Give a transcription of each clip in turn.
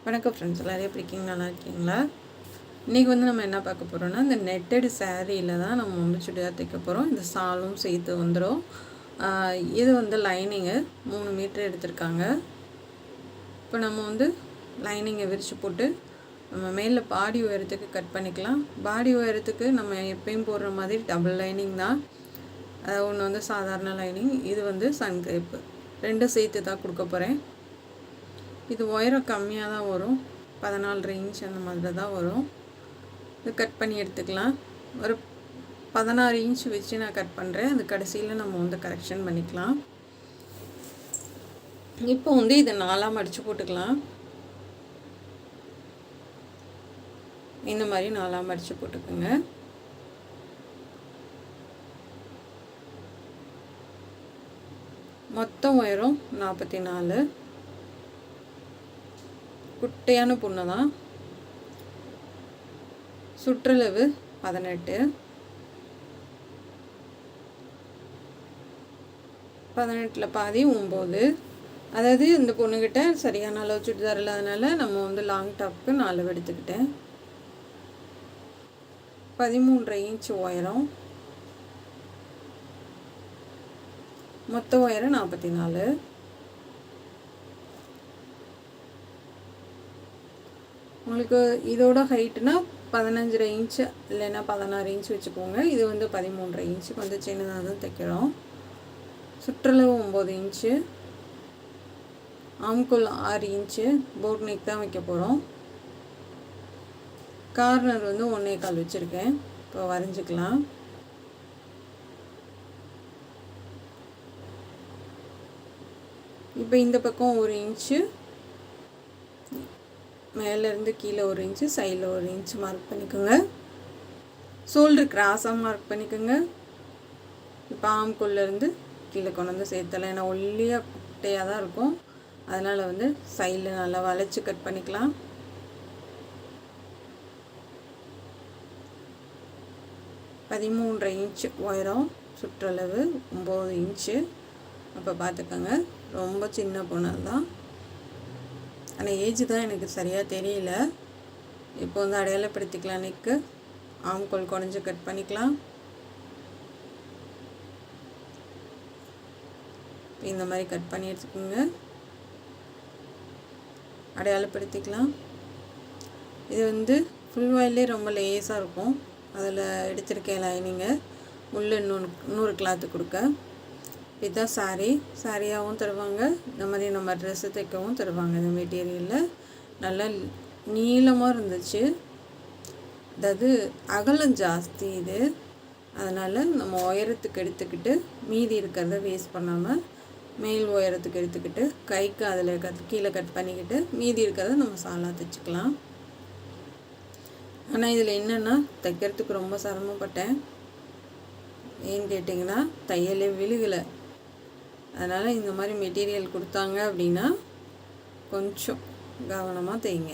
வணக்கம் ஃப்ரெண்ட்ஸ், எல்லோரும் எப்படி இருக்கீங்க? நல்லா இருக்கீங்களா? இன்றைக்கி வந்து நம்ம என்ன பார்க்க போகிறோன்னா, இந்த நெட்டட் சேரீயில் தான் நம்ம வந்து சுடிதார் தைக்க போகிறோம். இந்த சாலும் சேர்த்து வந்துடும். இது வந்து லைனிங்கு 3 மீட்டர் எடுத்திருக்காங்க. இப்போ நம்ம வந்து லைனிங்கை விரித்து போட்டு நம்ம மேலே பாடி உயரத்துக்கு கட் பண்ணிக்கலாம். பாடி உயரத்துக்கு நம்ம எப்பயும் போடுற மாதிரி டபுள் லைனிங் தான். ஒன்று வந்து சாதாரண லைனிங், இது வந்து சன் கிரேப்பு, ரெண்டும் சேர்த்து தான் கொடுக்க போகிறேன். இது உயரம் கம்மியாக தான் வரும், 14 இன்ச் அந்த மாதிரி தான் வரும். இது கட் பண்ணி எடுத்துக்கலாம். ஒரு 16 இன்ச் வச்சு நான் கட் பண்ணுறேன். அது கடைசியில் நம்ம வந்து கரெக்ஷன் பண்ணிக்கலாம். இப்போ வந்து இதை 4ஆக மடித்து போட்டுக்கலாம். இந்த மாதிரி 4ஆக மடித்து போட்டுக்கோங்க. மொத்தம் உயரம் 44. குட்டையான பொண்ணு தான். சுற்றளவு 18. 18ல் பாதி 9. அதாவது இந்த பொண்ணுக்கிட்ட சரியான அளவு சுடிதார் இல்லாதனால நம்ம வந்து லாங் டாப்புக்கு 4 எடுத்துக்கிட்டேன். 13.5 இன்ச் உயரம். மொத்த உயரம் 44. உங்களுக்கு இதோட ஹைட்டுனா 15.5 இன்ச்சு இல்லைன்னா 16 இன்ச் வச்சுக்கோங்க. இது வந்து 13.5 இன்ச்சுக்கு வந்து சின்னதாக தான் தைக்கிறோம். சுற்றளவு 9 இன்ச்சு. ஆம்கோல் 6 இன்ச்சு. போட் நெக் தான் வைக்க போகிறோம். கார்னர் வந்து 1.25 வச்சுருக்கேன். இப்போ வரைஞ்சிக்கலாம். இப்போ இந்த பக்கம் 1 இன்ச்சு, மேலேருந்து கீழே 1 இன்ச்சு, சைடில் 1 இன்ச்சு மார்க் பண்ணிக்கோங்க. ஷோல்டர் கிராஸாக மார்க் பண்ணிக்கோங்க. இப்போ ஆம்குள்ளேருந்து கீழே கொண்டு வந்து சேர்த்தலாம். ஏன்னா ஒல்லியாக குட்டையாக தான் இருக்கும், அதனால் வந்து சைடில் நல்லா வளைச்சி கட் பண்ணிக்கலாம். (13.5 இன்ச் உயரம். சுற்றளவு 9 இன்ச்சு. அப்போ பார்த்துக்கோங்க, ரொம்ப சின்ன பொண்ணு தான். ஆனால் ஏஜ் தான் எனக்கு சரியாக தெரியல. இப்போ வந்து அடையாளப்படுத்திக்கலாம். நெக்கு ஆம்கோல் குறைஞ்சி கட் பண்ணிக்கலாம். இந்த மாதிரி கட் பண்ணி எடுத்துக்கோங்க. அடையாளப்படுத்திக்கலாம். இது வந்து ஃபுல் வாயிலே ரொம்ப லேஸாக இருக்கும். அதில் எடுத்திருக்கேன் லைனிங்க. உள்ள இன்னொரு கிளாத்து கொடுக்க. இதுதான் சாரியாகவும் தருவாங்க. இந்த மாதிரி நம்ம ட்ரெஸ்ஸு தைக்கவும் தருவாங்க. இந்த மெட்டீரியலில் நல்லா நீளமாக இருந்துச்சு. அதாவது அகலம் ஜாஸ்தி இது. அதனால் நம்ம உயரத்துக்கு எடுத்துக்கிட்டு மீதி இருக்கிறத வேஸ்ட் பண்ணாமல் மேல் உயரத்துக்கு எடுத்துக்கிட்டு கைக்கு அதில் கீழே கட் பண்ணிக்கிட்டு மீதி இருக்கிறத நம்ம சாலாக தைச்சிக்கலாம். ஆனால் இதில் என்னென்னா தைக்கிறதுக்கு ரொம்ப சிரமப்பட்டேன். ஏன்னு கேட்டிங்கன்னா தையலே விழுகலை. அதனால் இந்த மாதிரி மெட்டீரியல் கொடுத்தாங்க அப்படின்னா கொஞ்சம் கவனமாக தைங்க.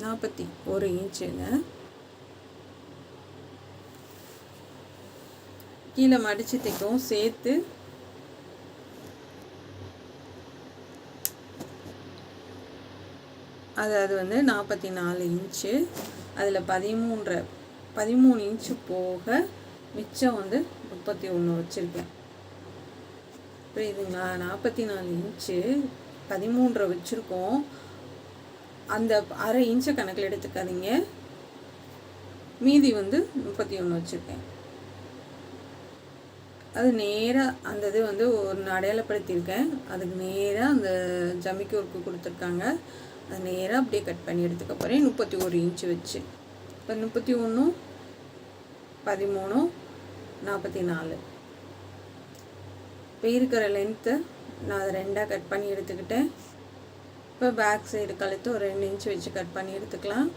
41 இன்ச்சுங்க. கீழே மடித்து தைக்கவும் சேர்த்து அது வந்து 44 இன்ச்சு. அதில் 13 இன்ச்சு போக மிச்சம் வந்து 31 வச்சுருக்கேன். புரியுதுங்களா? 44 இன்ச்சு 13 வச்சுருக்கோம். அந்த அரை இன்ச்சை கணக்கில் எடுத்துக்காதீங்க. மீதி வந்து 31 வச்சுருக்கேன். அது நேராக அந்த இது வந்து ஒரு அடையாளப்படுத்தியிருக்கேன். அதுக்கு நேராக அந்த ஜமிக்கு ஒர்க்கு கொடுத்துருக்காங்க. அது நேராக அப்படியே கட் பண்ணி எடுத்துக்க போகிறேன். 31 இன்ச்சு வச்சு. இப்போ 31, 13, 44. இப்போ இருக்கிற லென்த்து நான் அதை 2ஆக கட் பண்ணி எடுத்துக்கிட்டேன். இப்போ பேக் சைடு கழுத்து ஒரு 2 இன்ச்சு வச்சு கட் பண்ணி எடுத்துக்கலாம்.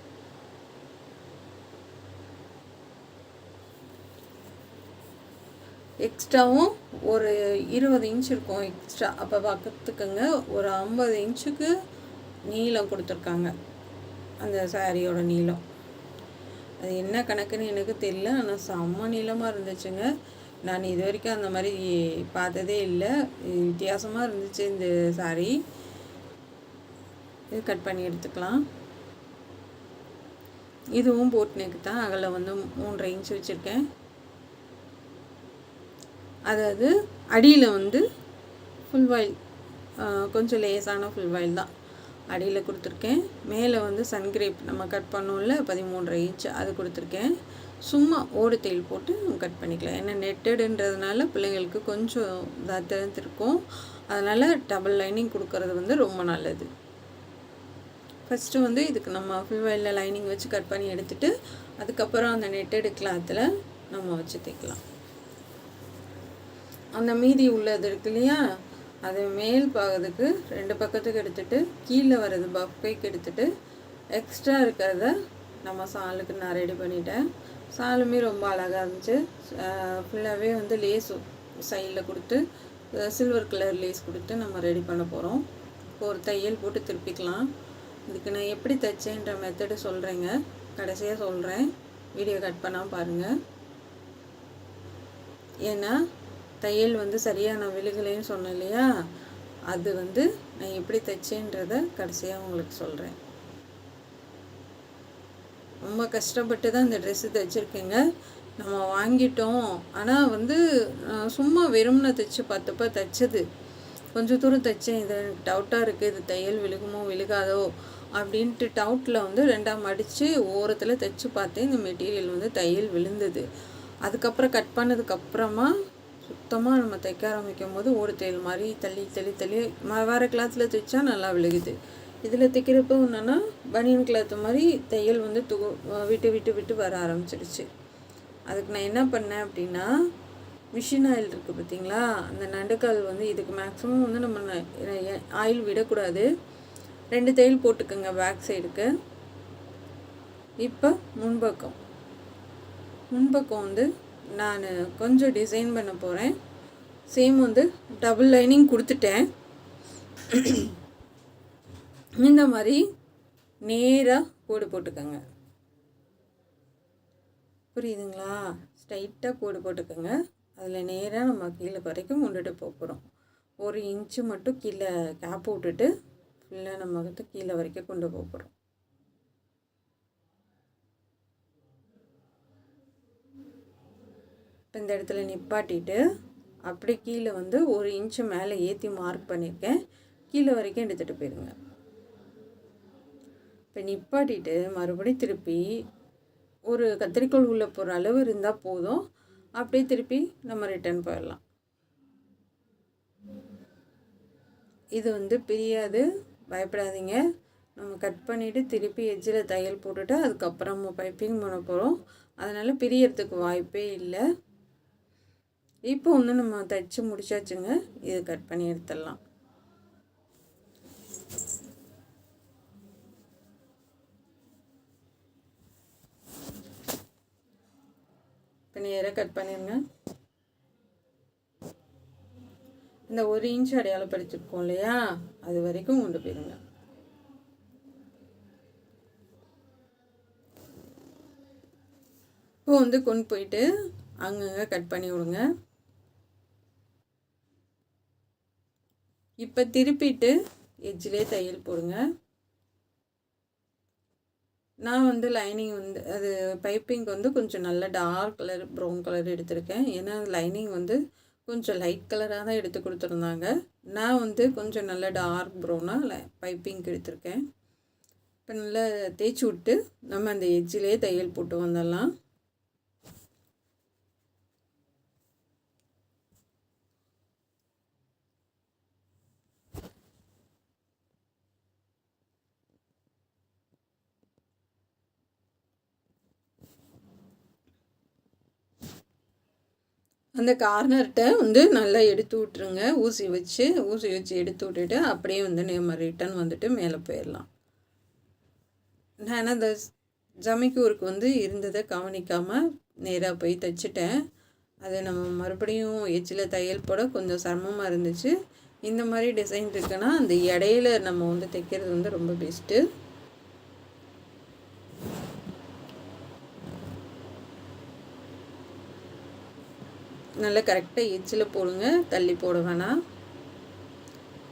எக்ஸ்ட்ராவும் ஒரு 20 இன்ச் இருக்கும் எக்ஸ்ட்ரா. அப்போ பார்த்துக்கோங்க, ஒரு 50 இன்ச்சுக்கு நீளம் கொடுத்துருக்காங்க அந்த சாரியோட நீளம். அது என்ன கணக்குன்னு எனக்கு தெரியல, ஆனால் செம்ம நீளமாக இருந்துச்சுங்க. நான் இது வரைக்கும் அந்த மாதிரி பார்த்ததே இல்லை. வித்தியாசமாக இருந்துச்சு இந்த சாரீ. இது கட் பண்ணி எடுத்துக்கலாம். இதுவும் போட் நெக் தான். அகல வந்து 3.5 இன்ச் வச்சுருக்கேன். அதாவது அடியில் வந்து ஃபுல் வாயில், கொஞ்சம் லேசான ஃபுல் வாயில் தான் அடியில் கொடுத்துருக்கேன். மேலே வந்து சன்கிரேப் நம்ம கட் பண்ணோம்ல 13.5 இன்ச் அது கொடுத்துருக்கேன். சும்மா ஓடு தையல் போட்டு கட் பண்ணிக்கலாம். ஏன்னா நெட்டடுன்றதுனால பிள்ளைங்களுக்கு கொஞ்சம் இதாக தெரிஞ்சிருக்கும். அதனால் டபுள் லைனிங் கொடுக்கறது வந்து ரொம்ப நல்லது. ஃபஸ்ட்டு வந்து இதுக்கு நம்ம ஃபுல் வாயிலில் லைனிங் வச்சு கட் பண்ணி எடுத்துகிட்டு அதுக்கப்புறம் அந்த நெட்டடு கிளாத்தில் நம்ம வச்சு தைக்கலாம். அந்த மீதி உள்ளது இருக்கு இல்லையா, அது மேல் பாகத்துக்கு 2 பக்கத்துக்கு எடுத்துகிட்டு கீழே வர்றது பஃப் கைக்கு எடுத்துகிட்டு எக்ஸ்ட்ரா இருக்கிறத நம்ம சாலுக்கு நான் ரெடி பண்ணிட்டேன். சாலுமே ரொம்ப அழகாக இருந்துச்சு. ஃபுல்லாகவே வந்து லேஸ் சைடில் கொடுத்து சில்வர் கலர் லேஸ் கொடுத்து நம்ம ரெடி பண்ண போகிறோம். இப்போ ஒரு தையல் போட்டு திருப்பிக்கலாம். இதுக்கு நான் எப்படி தைச்சேன்ற மெத்தடு சொல்கிறேங்க, கடைசியாக சொல்கிறேன். வீடியோ கட் பண்ணாமல் பாருங்கள். ஏன்னா தையல் வந்து சரியாக நான் விழுகலைன்னு சொன்னேன் இல்லையா, அது வந்து நான் எப்படி தைச்சேன்றதை கடைசியாக உங்களுக்கு சொல்கிறேன். ரொம்ப கஷ்டப்பட்டு தான் இந்த ட்ரெஸ்ஸு தைச்சிருக்கேங்க. நம்ம வாங்கிட்டோம், ஆனால் வந்து சும்மா வெறும்னு தைச்சி பார்த்தப்போ தைச்சது கொஞ்சம் தூரம் தைச்சேன். இது டவுட்டாக இருக்குது, இது தையல் விழுகுமோ விழுகாதோ அப்படின்ட்டு டவுட்டில் வந்து 2ஆக மடித்து ஓரத்தில் தைச்சி பார்த்தேன். இந்த மெட்டீரியல் வந்து தையல் விழுந்தது. அதுக்கப்புறம் கட் பண்ணதுக்கப்புறமா சுத்தமாக நம்ம தைக்க ஆரம்பிக்கும் போது ஓடு தையல் மாதிரி தள்ளி தள்ளி தள்ளி வேறு கிளாத்தில் தைச்சா நல்லா விழுகுது. இதில் தைக்கிறப்போ என்னென்னா பனியன் கிளாத்து மாதிரி தையல் வந்து விட்டு விட்டு விட்டு வர ஆரம்பிச்சிடுச்சு. அதுக்கு நான் என்ன பண்ணேன் அப்படின்னா, மிஷின் ஆயில் இருக்குது பார்த்திங்களா, அந்த நண்டுக்கால் வந்து இதுக்கு மேக்ஸிமம் வந்து நம்ம ஆயில் விடக்கூடாது. 2 தையல் போட்டுக்கோங்க பேக் சைடுக்கு. இப்போ முன்பக்கம் வந்து நான் கொஞ்சம் டிசைன் பண்ண போகிறேன். சேம் வந்து டபுள் லைனிங் கொடுத்துட்டேன். இந்த மாதிரி நேராக கோடு போட்டுக்கோங்க. புரியுதுங்களா? ஸ்ட்ரைட்டாக கோடு போட்டுக்கோங்க. அதில் நேராக நம்ம கீழே வரைக்கும் கொண்டுட்டு போகிறோம். 1 இன்ச்சு மட்டும் கீழே கேப் விட்டுட்டு ஃபுல்லாக நம்ம வந்து கீழே வரைக்கும் கொண்டு போகிறோம். இப்போ இந்த இடத்துல நிப்பாட்டிட்டு அப்படி கீழே வந்து 1 இன்ச்சு மேலே ஏற்றி மார்க் பண்ணியிருக்கேன். கீழே வரைக்கும் எடுத்துகிட்டு போயிடுங்க. இப்போ நிப்பாட்டிட்டு மறுபடியும் திருப்பி ஒரு கத்திரிக்கோள் உள்ளே போகிற அளவு இருந்தால் போதும். அப்படியே திருப்பி நம்ம ரிட்டர்ன் போயிடலாம். இது வந்து பிரியாது, பயப்படாதீங்க. நம்ம கட் பண்ணிவிட்டு திருப்பி எட்ஜில் தையல் போட்டுட்டு அதுக்கப்புறம் நம்ம பைப்பிங் பண்ண போகிறோம். அதனால் பிரியறதுக்கு வாய்ப்பே இல்லை. இப்போ வந்து நம்ம தைச்சி முடிச்சாச்சுங்க. இது கட் பண்ணி எடுத்துடலாம். இப்போ நேராக கட் பண்ணிடுங்க. இந்த 1 இன்ச் அடையாளப்படுத்திருக்கோம் இல்லையா, அது வரைக்கும் கொண்டு போயிடுங்க. இப்போ வந்து கொண்டு போயிட்டு அங்கங்கே கட் பண்ணி விடுங்க. இப்போ திருப்பிட்டு எட்ஜிலே தையல் போடுங்க. நான் வந்து லைனிங் வந்து அது பைப்பிங் வந்து கொஞ்சம் நல்ல டார்க் கலர் ப்ரௌன் கலர் எடுத்திருக்கேன். ஏன்னா லைனிங் வந்து கொஞ்சம் லைட் கலராக தான் எடுத்து கொடுத்துருந்தாங்க. நான் வந்து கொஞ்சம் நல்ல டார்க் ப்ரௌனாக பைப்பிங் எடுத்திருக்கேன். இப்போ நல்லா தேய்ச்சி விட்டு நம்ம அந்த எட்ஜிலே தையல் போட்டு வந்துடலாம். அந்த கார்னர்கிட்ட வந்து நல்லா எடுத்து விட்ருங்க. ஊசி வச்சு எடுத்து விட்டுட்டு அப்படியே வந்து நம்ம ரிட்டன் வந்துட்டு மேலே போயிடலாம். நான் அந்த ஜமிக்கூருக்கு வந்து இருந்ததை கவனிக்காமல் நேராக போய் தைச்சிட்டேன். அது நம்ம மறுபடியும் எட்ஜில் தையல் போட கொஞ்சம் சிரமமாக இருந்துச்சு. இந்த மாதிரி டிசைன் இருக்குன்னா அந்த இடையில நம்ம வந்து தைக்கிறது வந்து ரொம்ப பெஸ்ட்டு. நல்லா கரெக்டாக எட்ஜில் போடுங்க, தள்ளி போட வேணாம்.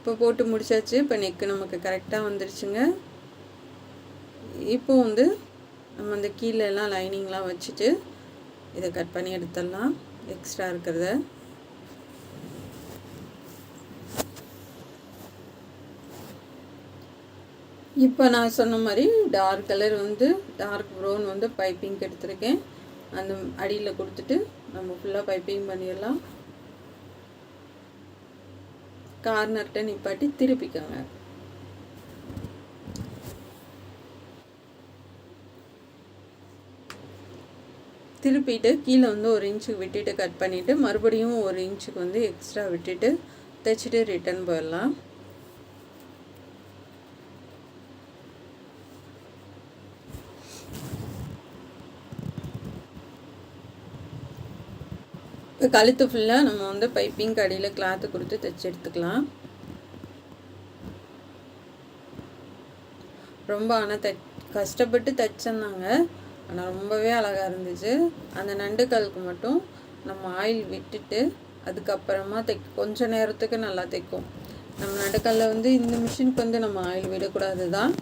இப்போ போட்டு முடிச்சாச்சு. இப்போ நெக்கு நமக்கு கரெக்டாக வந்துருச்சுங்க. இப்போ வந்து நம்ம அந்த கீழெல்லாம் லைனிங்லாம் வச்சுட்டு இதை கட் பண்ணி எடுத்துடலாம் எக்ஸ்ட்ரா இருக்கிறத. இப்போ நான் சொன்ன மாதிரி டார்க் கலர் வந்து டார்க் ப்ரௌன் வந்து பைப்பிங் எடுத்திருக்கேன். அந்த அடியில் கொடுத்துட்டு நம்ம ஃபுல்லாக பைப்பிங் பண்ணிடலாம். கார்னர்கிட்ட நிப்பாட்டி திருப்பிக்கோங்க. திருப்பிட்டு கீழே வந்து 1 இன்ச்சுக்கு விட்டுட்டு கட் பண்ணிவிட்டு மறுபடியும் 1 இன்ச்சுக்கு வந்து எக்ஸ்ட்ரா விட்டுட்டு தைச்சிட்டு ரிட்டன் போயிடலாம். இப்போ கழுத்து ஃபுல்லாக நம்ம வந்து பைப்பிங் அடியில் கிளாத்து கொடுத்து தைச்சி எடுத்துக்கலாம். ரொம்ப ஆனால் கஷ்டப்பட்டு தைச்சேன்னாங்க. ஆனால் ரொம்பவே அழகாக இருந்துச்சு. அந்த நண்டுக்காலுக்கு மட்டும் நம்ம ஆயில் விட்டுட்டு அதுக்கப்புறமா கொஞ்சம் நேரத்துக்கு நல்லா தைக்கும். நம்ம நண்டுக்காலில் வந்து இந்த மிஷினுக்கு வந்து நம்ம ஆயில் விடக்கூடாது தான்.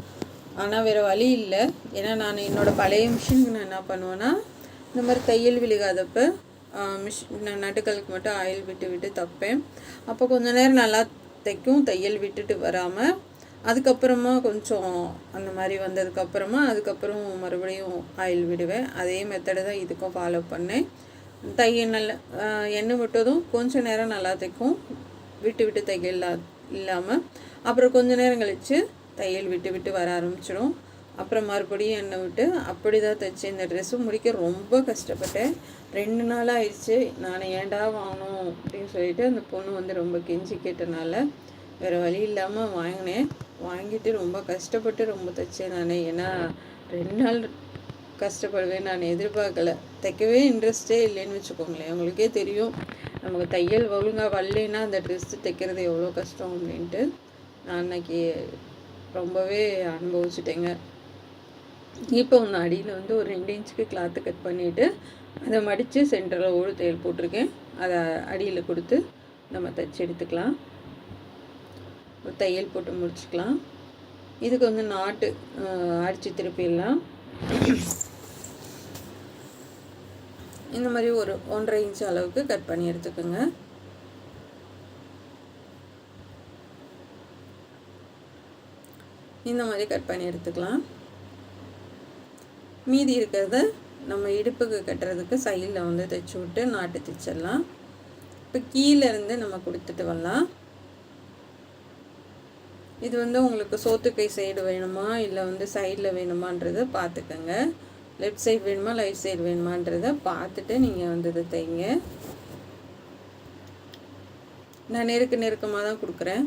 ஆனால் வேறு வழி இல்லை. ஏன்னா நான் என்னோடய பழைய மிஷினுக்கு நான் என்ன பண்ணுவேன்னா, இந்த மாதிரி தையல் விழுகாதப்போ நண்டுகளுக்கு மட்டும் ஆயில் விட்டு தைப்பேன். அப்போ கொஞ்சம் நேரம் நல்லா தைக்கும், தையல் விட்டுட்டு வராமல். அதுக்கப்புறமா கொஞ்சம் அந்த மாதிரி வந்ததுக்கப்புறமா அதுக்கப்புறம் மறுபடியும் ஆயில் விடுவேன். அதே மெத்தடை தான் இதுக்கும் ஃபாலோ பண்ணேன். தையல் நல்லா எண்ணெய் விட்டதும் கொஞ்சம் நேரம் நல்லா தைக்கும், விட்டு தையல் இல்லாமல். அப்புறம் கொஞ்சம் நேரம் கழித்து தையல் விட்டு வர ஆரம்பிச்சிடும். அப்புறம் மறுபடியும் எண்ணெய் விட்டு அப்படி தான் தைச்சேன். இந்த ட்ரெஸ்ஸு முடிக்க ரொம்ப கஷ்டப்பட்டேன். 2 நாள் ஆயிடுச்சு. நான் ஏன்டா வாங்கணும் அப்படின்னு சொல்லிட்டு அந்த பொண்ணு வந்து ரொம்ப கெஞ்சி கேட்டனால வேறு வழி இல்லாமல் வாங்கினேன். வாங்கிட்டு ரொம்ப கஷ்டப்பட்டு ரொம்ப தைச்சேன் நான். ஏன்னா 2 நாள் கஷ்டப்படுவேன் நான் எதிர்பார்க்கல. தைக்கவே இன்ட்ரெஸ்டே இல்லைன்னு வச்சுக்கோங்களேன். உங்களுக்கே தெரியும், நமக்கு தையல் ஒழுங்காக வரலைன்னா அந்த ட்ரெஸ்ஸு தைக்கிறது எவ்வளோ கஷ்டம் அப்படின்ட்டு நான் அன்றைக்கி ரொம்பவே அனுபவிச்சுட்டேங்க. இப்போ ஒன்று அடியில் வந்து ஒரு 2 இன்ச்சுக்கு கிளாத்து கட் பண்ணிவிட்டு அதை மடித்து சென்டரில் ஒரு தையல் போட்டிருக்கேன். அதை அடியில் கொடுத்து நம்ம தைச்சி எடுத்துக்கலாம். ஒரு தையல் போட்டு முடிச்சுக்கலாம். இதுக்கு வந்து நாட்டு அடித்து திருப்பிடலாம். இந்த மாதிரி ஒரு 1.5 இன்ச்சு அளவுக்கு கட் பண்ணி எடுத்துக்கோங்க. இந்த மாதிரி கட் பண்ணி எடுத்துக்கலாம். மீதி இருக்கிறத நம்ம இடுப்புக்கு கட்டுறதுக்கு சைடில் வந்து தைச்சி விட்டு நாட்டு தைச்சிடலாம். இப்போ கீழேருந்து நம்ம கொடுத்துட்டு வரலாம். இது வந்து உங்களுக்கு சோத்துக்கை சைடு வேணுமா இல்லை வந்து சைடில் வேணுமான்றதை பார்த்துக்கோங்க. லெஃப்ட் சைடு வேணுமா ரைட் சைடு வேணுமான்றதை பார்த்துட்டு நீங்கள் வந்து இதை தைங்க. நான் நெருக்கமாக தான் கொடுக்குறேன்.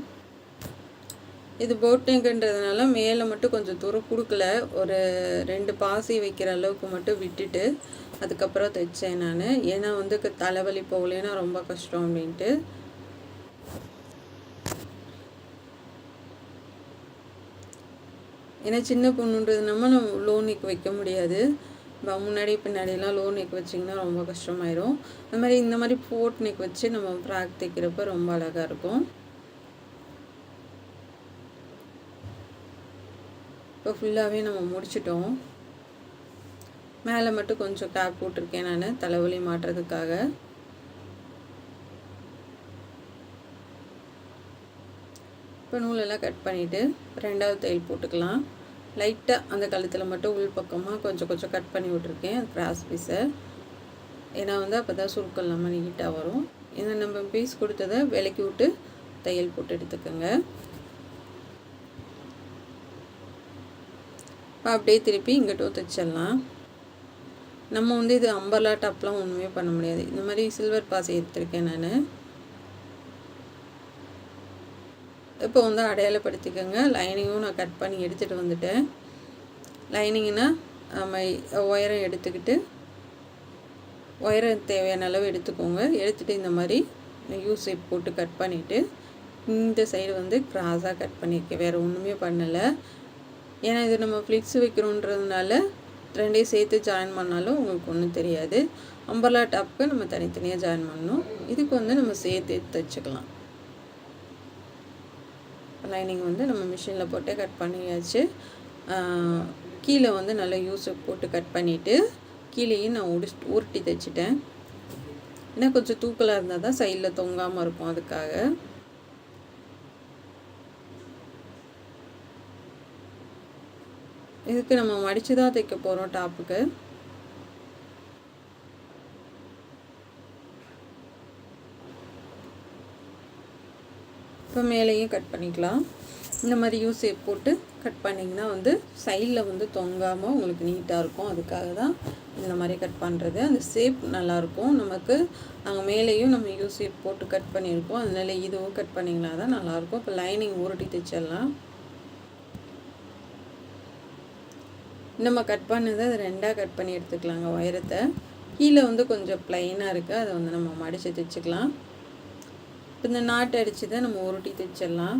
இது போட் நெக்குன்றதுனால மேலே மட்டும் கொஞ்சம் தூரம் கொடுக்கல. ஒரு 2 பாசி வைக்கிற அளவுக்கு மட்டும் விட்டுட்டு அதுக்கப்புறம் தைச்சேன் நான். ஏன்னா வந்து தலைவலி போகலைன்னா ரொம்ப கஷ்டம் அப்படின்ட்டு. ஏன்னா சின்ன பொண்ணுன்றது நம்ம லோ நெக் வைக்க முடியாது. முன்னாடி பின்னாடியெல்லாம் லோ நெக் வச்சிங்கன்னா ரொம்ப கஷ்டமாயிரும். அது மாதிரி இந்த மாதிரி போட் நெக் வச்சு நம்ம ஃப்ராக் தைக்கிறப்ப ரொம்ப அழகாக இருக்கும். இப்போ ஃபுல்லாகவே நம்ம முடிச்சிட்டோம். மேலே மட்டும் கொஞ்சம் டேப் போட்டிருக்கேன் நான் தலைவலி மாட்டுறதுக்காக. இப்போ நூலெல்லாம் கட் பண்ணிவிட்டு 2வது தையல் போட்டுக்கலாம். லைட்டாக அந்த கழுத்தில் மட்டும் உள் பக்கமாக கொஞ்சம் கட் பண்ணி விட்ருக்கேன் கிராஸ் பீஸை. ஏன்னா வந்து அப்போ தான் சுருக்கம் இல்லாமல் நீட்டாக வரும். இதை நம்ம பீஸ் கொடுத்ததை விலக்கி விட்டு தையல் போட்டு எடுத்துக்கோங்க. இப்போ அப்படியே திருப்பி இங்கிட்டும் தைச்சிடலாம். நம்ம வந்து இது அம்பர்லா டாப்லாம் ஒன்றுமே பண்ண முடியாது. இந்த மாதிரி சில்வர் பாசி எடுத்துருக்கேன் நான். இப்போ வந்து அடையாளப்படுத்திக்கோங்க. லைனிங்கும் நான் கட் பண்ணி எடுத்துகிட்டு வந்துட்டேன். லைனிங்னா நம்ம ஒயரம் எடுத்துக்கிட்டு ஒயரம் தேவையான அளவு எடுத்துக்கோங்க. எடுத்துகிட்டு இந்த மாதிரி யூ ஷேப் போட்டு கட் பண்ணிவிட்டு இந்த சைடு வந்து கிராஸாக கட் பண்ணியிருக்கேன். வேறு ஒன்றுமே பண்ணலை. ஏன்னா இது நம்ம ஃப்ளிக்ஸ் வைக்கிறோன்றதுனால 2ஐயும் சேர்த்து ஜாயின் பண்ணாலும் உங்களுக்கு ஒன்றும் தெரியாது. அம்பர்லா டாப்புக்கு நம்ம தனித்தனியாக ஜாயின் பண்ணணும். இதுக்கு வந்து நம்ம சேர்த்து தைச்சிக்கலாம். லைனிங் வந்து நம்ம மிஷினில் போட்டு கட் பண்ணியாச்சு. கீழே வந்து நல்லா யூஸப் போட்டு கட் பண்ணிவிட்டு கீழேயும் நான் உருட்டி தைச்சிட்டேன். ஏன்னா கொஞ்சம் தூக்கலாக இருந்தால் தான் சைடில் தொங்காமல் இருக்கும். அதுக்காக இதுக்கு நம்ம மடித்து தான் தைக்க போகிறோம் டாப்புக்கு. இப்போ மேலேயும் கட் பண்ணிக்கலாம். இந்த மாதிரி யூஸேப் போட்டு கட் பண்ணிங்கன்னா வந்து சைடில் வந்து தொங்காமல் உங்களுக்கு நீட்டாக இருக்கும். அதுக்காக தான் இந்த மாதிரி கட் பண்ணுறது. அந்த ஷேப் நல்லாயிருக்கும் நமக்கு. நாங்கள் மேலேயும் நம்ம யூஸேப் போட்டு கட் பண்ணியிருக்கோம். அதனால இதுவும் கட் பண்ணிங்கன்னா தான் நல்லாயிருக்கும். இப்போ லைனிங் உருட்டி தைச்சிடலாம். நம்ம கட் பண்ணதை அது ரெண்டாக கட் பண்ணி எடுத்துக்கலாங்க உயரத்தை. கீழே வந்து கொஞ்சம் ப்ளைனாக இருக்குது, அதை வந்து நம்ம மடித்து தைச்சிக்கலாம். இப்போ இந்த நாட்டு அடித்து தான் நம்ம உருட்டி தைச்சிடலாம்.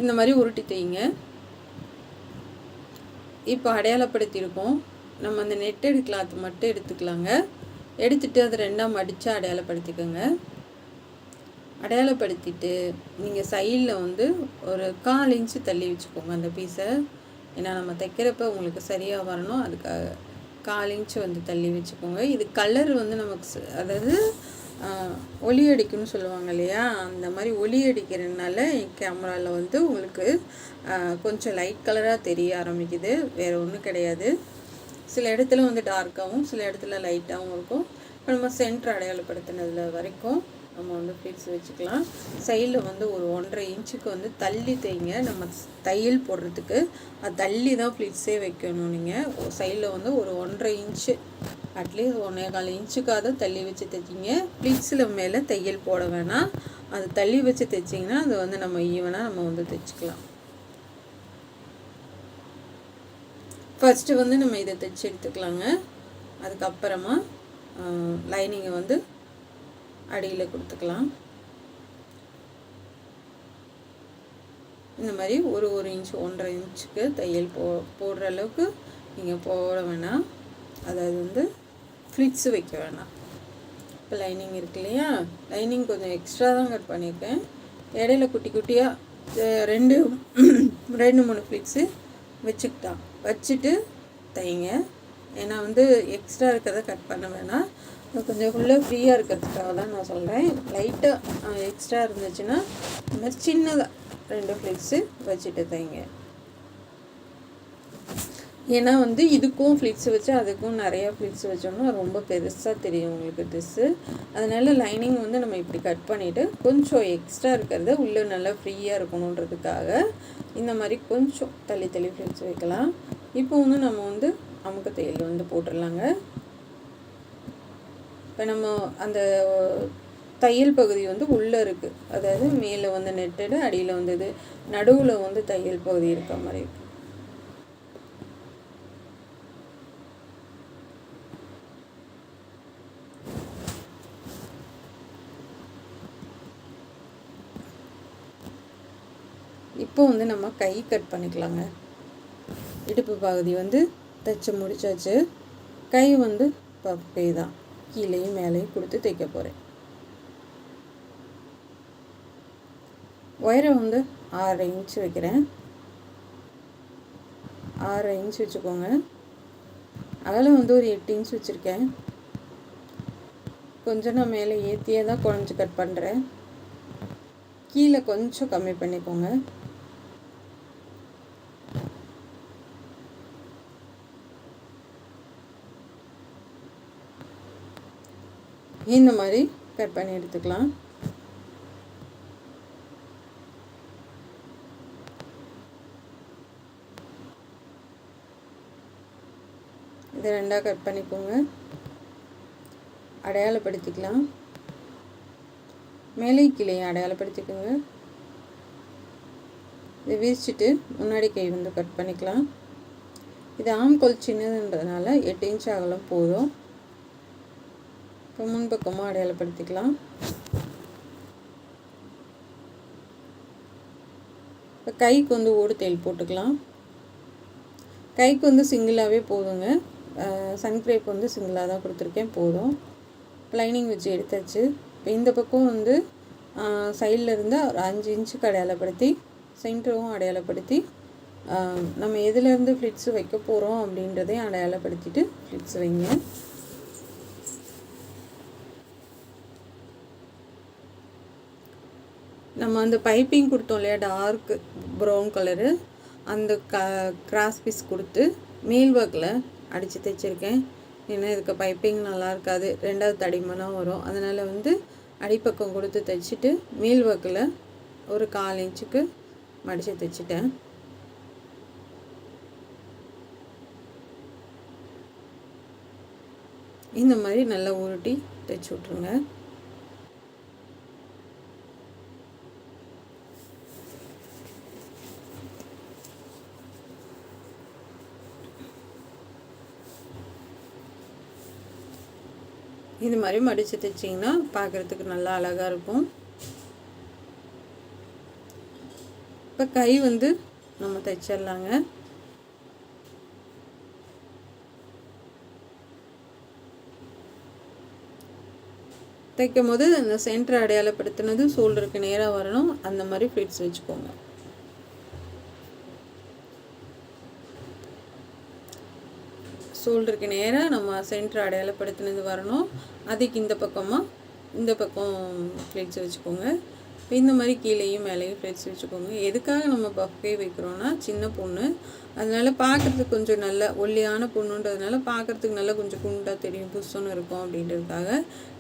இந்த மாதிரி உருட்டி தைங்க. இப்போ அடையாளப்படுத்தியிருக்கோம். நம்ம அந்த நெட்டட் கிளாத் மட்டும் எடுத்துக்கலாங்க. எடுத்துகிட்டு அதை ரெண்டாக மடித்து அடையாளப்படுத்திக்கோங்க. அடையாளப்படுத்திட்டு நீங்கள் சைடில் வந்து ஒரு 1/4 இன்ச்சு தள்ளி வச்சுக்கோங்க அந்த பீஸை. ஏன்னா நம்ம தைக்கிறப்ப உங்களுக்கு சரியாக வரணும். அதுக்காக 1/4 இன்ச்சு வந்து தள்ளி வச்சுக்கோங்க. இது கலர் வந்து நமக்கு அதாவது ஒளி அடிக்குன்னு சொல்லுவாங்க இல்லையா, அந்த மாதிரி ஒளி அடிக்கிறதுனால கேமராவில் வந்து உங்களுக்கு கொஞ்சம் லைட் கலராக தெரிய ஆரம்பிக்குது. வேறு ஒன்றும் கிடையாது. சில இடத்துல வந்து டார்க்காகவும் சில இடத்துல லைட்டாகவும் இருக்கும். இப்போ நம்ம சென்டர் அடையாளப்படுத்தினதில் வரைக்கும் நம்ம வந்து ஃப்ளிட்ஸ் வச்சுக்கலாம். சைடில் வந்து ஒரு 1.5 இன்ச்சுக்கு வந்து தள்ளி தைங்க. நம்ம தையல் போடுறதுக்கு அது தள்ளி தான் ஃப்ளிட்ஸே வைக்கணும். நீங்கள் சைடில் வந்து ஒரு 1.5 இன்ச்சு அட்லீஸ்ட் 1.25 இன்ச்சுக்காக தள்ளி வச்சு தைச்சிங்க. ஃப்ளிட்ஸில் மேலே தையல் போட வேணாம். அது தள்ளி வச்சு தைச்சிங்கன்னா அது வந்து நம்ம ஈவனாக நம்ம வந்து தைச்சிக்கலாம். ஃபஸ்ட்டு வந்து நம்ம இதை தைச்சி எடுத்துக்கலாங்க. அதுக்கப்புறமா லைனிங்கை வந்து அடியில் கொடுத்துக்கலாம். இந்த மாதிரி ஒரு இன்ச்சு 1.5 இன்ச்சுக்கு தையல் போடுற அளவுக்கு நீங்கள் போட வேணாம். அதாவது வந்து ஃப்ளிட்ஸு வைக்க வேணாம். இப்போ லைனிங் இருக்கு இல்லையா, லைனிங் கொஞ்சம் எக்ஸ்ட்ரா தான் கட் பண்ணியிருக்கேன். இடையில குட்டி குட்டியாக 2-3 ஃப்ளிட்ஸு வச்சுட்டு தைங்க. ஏன்னா வந்து எக்ஸ்ட்ரா இருக்கிறத கட் பண்ண வேணாம். கொஞ்சம் உள்ளே ஃப்ரீயாக இருக்கிறதுக்காக தான் நான் சொல்கிறேன். லைட்டாக எக்ஸ்ட்ரா இருந்துச்சுன்னா இந்த மாதிரி சின்னதாக 2 ஃப்ளிட்ஸு வச்சுட்டு தைங்க. ஏன்னா வந்து இதுக்கும் ஃப்ளிட்ஸ் வச்சு அதுக்கும் நிறையா ஃப்ளிட்ஸ் வச்சோம்னா ரொம்ப பெருசாக தெரியும் உங்களுக்கு ட்ரெஸ்ஸு. அதனால் லைனிங் வந்து நம்ம இப்படி கட் பண்ணிவிட்டு கொஞ்சம் எக்ஸ்ட்ரா இருக்கிறத உள்ளே நல்லா ஃப்ரீயாக இருக்கணுன்றதுக்காக இந்த மாதிரி கொஞ்சம் தள்ளி ஃப்ளிட்ஸ் வைக்கலாம். இப்போ வந்து நம்ம வந்து அமுக்க தையல் வந்து போட்டுடலாங்க. இப்போ நம்ம அந்த தையல் பகுதி வந்து உள்ளே இருக்குது. அதாவது மேலே வந்து நெட்டடு, அடியில் வந்து இது நடுவில் வந்து தையல் பகுதி இருக்க மாதிரி இருக்குது. இப்போ வந்து நம்ம கை கட் பண்ணிக்கலாங்க. இடுப்பு பகுதி வந்து தைச்சி முடிச்சாச்சு. கை வந்து பப்பை தான் கீழேயும் மேலேயும் கொடுத்து தைக்க போகிறேன். ஒயரை வந்து 6 இன்ச்சு வைக்கிறேன். 6 இன்ச்சு வச்சுக்கோங்க. அகலம் வந்து ஒரு 8 இன்ச்சு வச்சுருக்கேன். கொஞ்சம் நான் மேலே ஏற்றியே தான் குறைஞ்சி கட் பண்ணுறேன். கீழே கொஞ்சம் கம்மி பண்ணிக்கோங்க. இந்த மாதிரி கட் பண்ணி எடுத்துக்கலாம். இதை 2ஆக கட் பண்ணிக்கோங்க. அடையாளப்படுத்திக்கலாம். மேலே கீழே அடையாளப்படுத்திக்கோங்க. இதை விரிச்சிட்டு முன்னாடி கை வந்து கட் பண்ணிக்கலாம். இது ஆம்கோல் சின்னதுன்றதுனால 8 இன்ச் அகலம் போதும். இப்போ முன்பக்கமாக அடையாளப்படுத்திக்கலாம். இப்போ கைக்கு வந்து ஓடு தையல் போட்டுக்கலாம். கைக்கு வந்து சிங்கிளாகவே போதுங்க. சன்க்ரேப் வந்து சிங்கிளாக தான் கொடுத்துருக்கேன், போதும். லைனிங் வச்சு எடுத்தாச்சு. இப்போ இந்த பக்கம் வந்து சைடில் இருந்து ஒரு 5 இன்ச்சுக்கு அடையாளப்படுத்தி சென்டரும் அடையாளப்படுத்தி நம்ம எதுலேருந்து ஃப்ளிட்ஸு வைக்க போகிறோம் அப்படின்றதையும் அடையாளப்படுத்திட்டு ஃப்ளிட்ஸ் வைங்க. நம்ம அந்த பைப்பிங் கொடுத்தோம் இல்லையா, டார்க் ப்ரௌன் கலரு, அந்த கிராஸ் பீஸ் கொடுத்து மேல் ஒர்க்கில் அடித்து தைச்சிருக்கேன். ஏன்னா இதுக்கு பைப்பிங் நல்லா இருக்காது, 2வது தடிமனாக வரும். அதனால் வந்து அடிப்பக்கம் கொடுத்து தைச்சிட்டு மேல் ஒர்க்கில் ஒரு 1/4 இன்ச்சுக்கு மடித்து தைச்சிட்டேன். இந்த மாதிரி நல்லா உருட்டி தைச்சி விட்ருங்க. இது மாதிரி மடித்து தைச்சிங்கன்னா பார்க்குறதுக்கு நல்லா அழகாக இருக்கும். இப்போ கை வந்து நம்ம தைச்சிடலாங்க. தைக்கும் போது அந்த சென்டர் அடையாளப்படுத்தினது ஷோல்டருக்கு நேராக வரணும். அந்த மாதிரி ஃப்ளிட்ஸ் வச்சுக்கோங்க. ஷோல்டருக்கு நேராக நம்ம சென்டர் அடையாளப்படுத்தினது வரணும். அதுக்கு இந்த பக்கம் ஃப்ளிட்ஸ் வச்சுக்கோங்க. இப்போ இந்த மாதிரி கீழேயும் மேலேயும் ஃப்ளிட்ஸ் வச்சுக்கோங்க. எதுக்காக நம்ம பஃபே வைக்கிறோன்னா, சின்ன பொண்ணு, அதனால் பார்க்குறதுக்கு கொஞ்சம் நல்ல ஒல்லியான பொண்ணுன்றதுனால பார்க்குறதுக்கு நல்லா கொஞ்சம் குண்டாக தெரியும், புஷ்ஷுன்னு இருக்கும் அப்படின்றதுக்காக.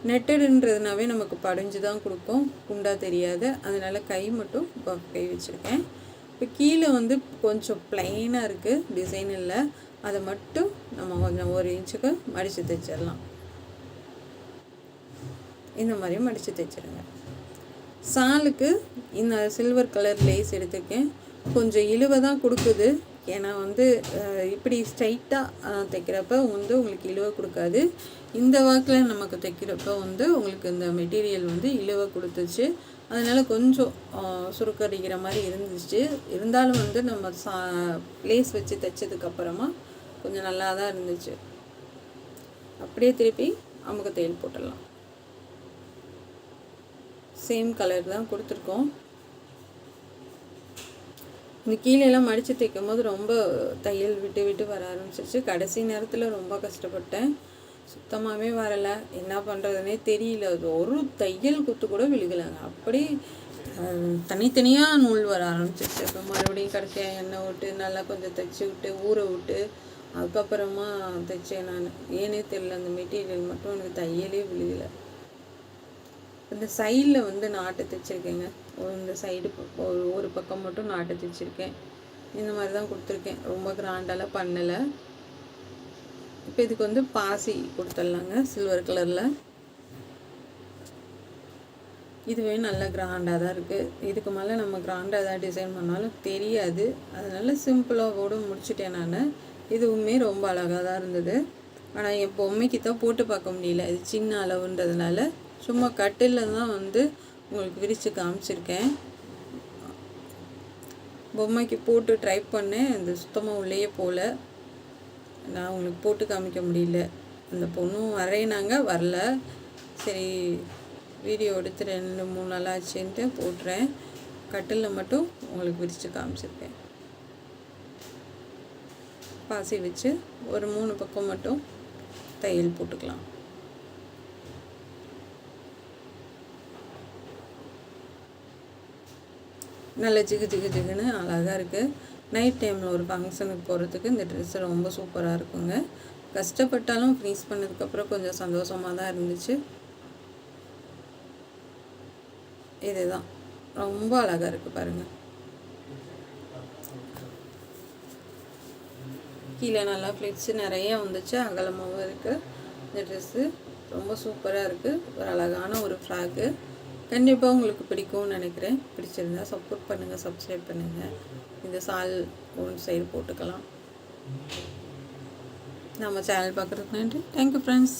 நெட்டடுன்றதுனாவே நமக்கு படிஞ்சு தான் கொடுக்கும், குண்டாக தெரியாது. அதனால் கை மட்டும் பஃபே வச்சுருக்கேன். இப்போ கீழே வந்து கொஞ்சம் ப்ளைனாக இருக்குது, டிசைன் இல்லை. அதை மட்டும் நம்ம கொஞ்சம் 1 இன்ச்சுக்கு மடித்து தைச்சிடலாம். இந்த மாதிரி மடித்து தைச்சிடுங்க. சாலுக்கு இந்த சில்வர் கலர் லேஸ் எடுத்துருக்கேன். கொஞ்சம் இழுவை தான் கொடுக்குது. ஏன்னா வந்து இப்படி ஸ்ட்ரைட்டாக தைக்கிறப்ப வந்து உங்களுக்கு இழுவை கொடுக்காது. இந்த வாக்கில் நமக்கு தைக்கிறப்ப வந்து உங்களுக்கு இந்த மெட்டீரியல் வந்து இழுவை கொடுத்துச்சு. அதனால் கொஞ்சம் சுருக்கடிக்கிற மாதிரி இருந்துச்சு. இருந்தாலும் வந்து நம்ம லேஸ் வச்சு தைச்சதுக்கப்புறமா கொஞ்சம் நல்லா தான் இருந்துச்சு. அப்படியே திருப்பி அமுக்க தையல் போட்டுடலாம். சேம் கலர் தான் கொடுத்துருக்கோம். இந்த கீழெல்லாம் மடித்து தைக்கும் போது ரொம்ப தையல் விட்டு விட்டு வர ஆரம்பிச்சிருச்சு. கடைசி நேரத்தில் ரொம்ப கஷ்டப்பட்டேன், சுத்தமாகவே வரலை. என்ன பண்ணுறதுனே தெரியல. அது ஒரு தையல் குத்து கூட விழுகலைங்க. அப்படி தனித்தனியாக நூல் வர ஆரம்பிச்சிருச்சு. இப்போ மறுபடியும் கடைசியாக எண்ணெய் விட்டு நல்லா கொஞ்சம் தைச்சி விட்டு ஊற விட்டு அதுக்கப்புறமா தைச்சேன் நான். ஏனே தெரியல, அந்த மெட்டீரியல் மட்டும் எனக்கு தையலே விழுகலை. இந்த சைடில் வந்து நாட்டு தைச்சிருக்கேங்க. இந்த சைடு ஒரு பக்கம் மட்டும் நாட்டு தைச்சிருக்கேன். இந்த மாதிரி தான் கொடுத்துருக்கேன். ரொம்ப கிராண்டெல்லாம் பண்ணலை. இப்போ இதுக்கு வந்து பாசி கொடுத்துடலாங்க, சில்வர் கலரில். இதுவே நல்லா கிராண்டாக தான் இருக்குது. இதுக்கு மேலே நம்ம கிராண்டாக ஏதாவது டிசைன் பண்ணாலும் தெரியாது. அதனால் சிம்பிளாக கூட முடிச்சுட்டேன் நான். இதுவுமே ரொம்ப அழகாக தான் இருந்தது. ஆனால் என் பொம்மைக்கு தான் போட்டு பார்க்க முடியல, இது சின்ன அளவுன்றதுனால. சும்மா கட்டில் தான் வந்து உங்களுக்கு விரித்து காமிச்சிருக்கேன். பொம்மைக்கு போட்டு ட்ரை பண்ணேன், இந்த சுத்தமாக உள்ளேயே போகல. நான் உங்களுக்கு போட்டு காமிக்க முடியல. அந்த பொண்ணும் வரையினாங்க, வரல. சரி வீடியோ எடுத்து 2-3 நாள் ஆச்சுன்ட்டு போட்டுறேன். கட்டிலில் மட்டும் உங்களுக்கு விரித்து காமிச்சிருக்கேன். பாசி வச்சு ஒரு 3 பக்கம் மட்டும் தையல் போட்டுக்கலாம். நல்ல ஜிகு ஜிகு ஜிகுன்னு அழகாக இருக்குது. நைட் டைமில் ஒரு ஃபங்க்ஷனுக்கு போகிறதுக்கு இந்த ட்ரெஸ்ஸு ரொம்ப சூப்பராக இருக்குங்க. கஷ்டப்பட்டாலும் ஃபினிஷ் பண்ணதுக்கப்புறம் கொஞ்சம் சந்தோஷமாக தான் இருந்துச்சு. இதுதான் ரொம்ப அழகாக இருக்குது பாருங்கள். கீழே நல்லா ஃப்ளிட்ஸு நிறைய வந்துச்சு, அகலமாகவும் இருக்குது. இந்த ட்ரெஸ்ஸு ரொம்ப சூப்பராக இருக்குது. ஒரு அழகான ஒரு ஃப்ராக்கு. கண்டிப்பாக உங்களுக்கு பிடிக்கும்னு நினைக்கிறேன். பிடிச்சிருந்தா சப்போர்ட் பண்ணுங்கள், சப்ஸ்கிரைப் பண்ணுங்கள். இந்த சால் ஒரு சைடு போட்டுக்கலாம். நம்ம சேனல் பார்க்குறதுக்கு நன்றி. Thank you friends.